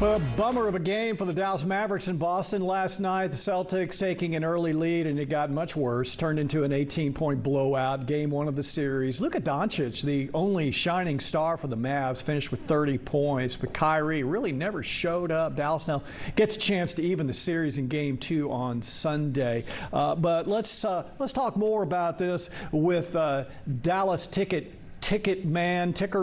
A bummer of a game for the Dallas Mavericks in Boston last night. The Celtics taking an early lead, and it got much worse. Turned into an 18-point blowout, game one of the series. Luka Doncic, the only shining star for the Mavs, finished with 30 points. But Kyrie really never showed up. Dallas now gets a chance to even the series in game two on Sunday. But let's talk more about this with Dallas ticker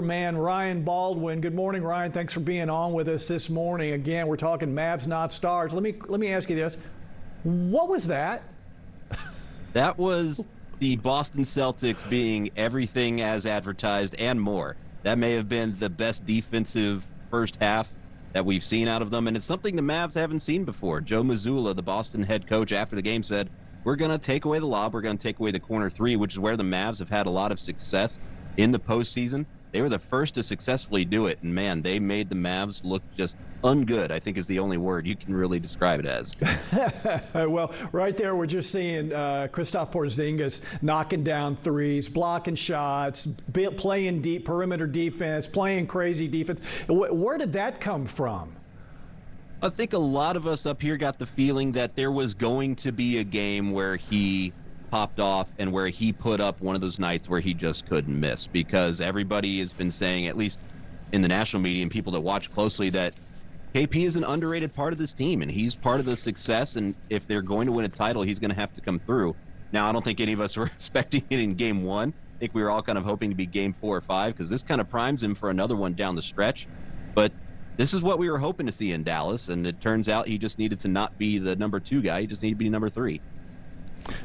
man Ryan Baldwin. Good morning, Ryan. Thanks for being on with us this morning. Again, we're talking Mavs, not stars. Let me ask you this: what was that? That was the Boston Celtics being everything as advertised and more. That may have been the best defensive first half that we've seen out of them, and it's something the Mavs haven't seen before. Joe Mazzulla, the Boston head coach, after the game said, "We're going to take away the lob. We're going to take away the corner three," which is where the Mavs have had a lot of success in the postseason. They were the first to successfully do it, and man, they made the Mavs look just ungood, I think is the only word you can really describe it as. Well, right there we're just seeing Kristaps Porzingis knocking down threes, blocking shots, playing deep perimeter defense, playing crazy defense. Where did that come from? I think a lot of us up here got the feeling that there was going to be a game where he popped off and where he put up one of those nights where he just couldn't miss, because everybody has been saying, at least in the national media and people that watch closely, that KP is an underrated part of this team and he's part of the success, and if they're going to win a title, he's going to have to come through. Now, I don't think any of us were expecting it in game one. I think we were all kind of hoping to be game 4 or 5, because this kind of primes him for another one down the stretch. But this is what we were hoping to see in Dallas, and it turns out he just needed to not be the number 2 guy. He just needed to be number 3.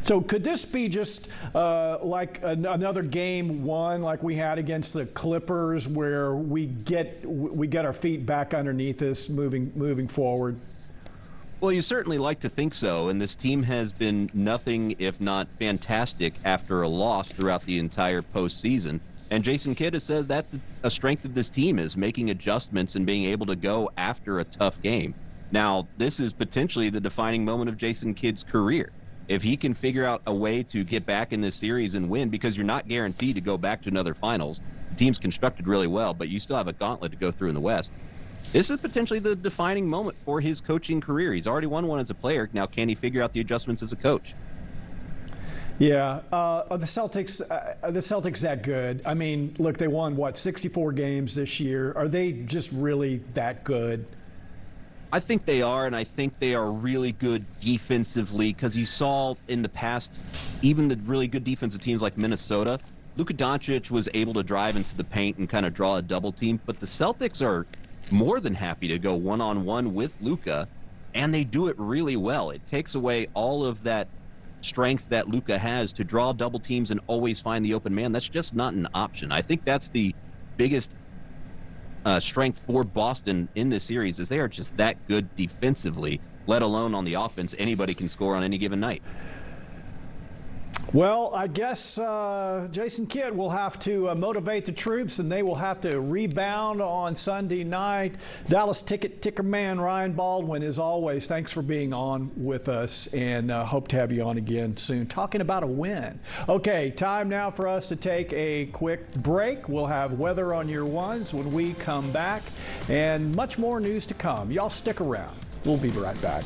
So could this be just like another game one like we had against the Clippers, where we get our feet back underneath us moving forward? Well, you certainly like to think so, and this team has been nothing if not fantastic after a loss throughout the entire postseason. And Jason Kidd says that's a strength of this team, is making adjustments and being able to go after a tough game. Now, this is potentially the defining moment of Jason Kidd's career. If he can figure out a way to get back in this series and win, because you're not guaranteed to go back to another finals. The team's constructed really well, but you still have a gauntlet to go through in the West. This is potentially the defining moment for his coaching career. He's already won one as a player. Now, can he figure out the adjustments as a coach? Yeah, are the Celtics that good? I mean, look, they won, 64 games this year. Are they just really that good? I think they are, and I think they are really good defensively, because you saw in the past, even the really good defensive teams like Minnesota, Luka Doncic was able to drive into the paint and kind of draw a double team, but the Celtics are more than happy to go one-on-one with Luka, and they do it really well. It takes away all of that strength that Luka has to draw double teams and always find the open man. That's just not an option. I think that's the biggest strength for Boston in this series, is they are just that good defensively, let alone on the offense. Anybody can score on any given night. Well, I guess Jason Kidd will have to motivate the troops, and they will have to rebound on Sunday night. Dallas ticker man Ryan Baldwin, as always, thanks for being on with us, and hope to have you on again soon, talking about a win. Okay, time now for us to take a quick break. We'll have weather on your ones when we come back, and much more news to come. Y'all stick around. We'll be right back.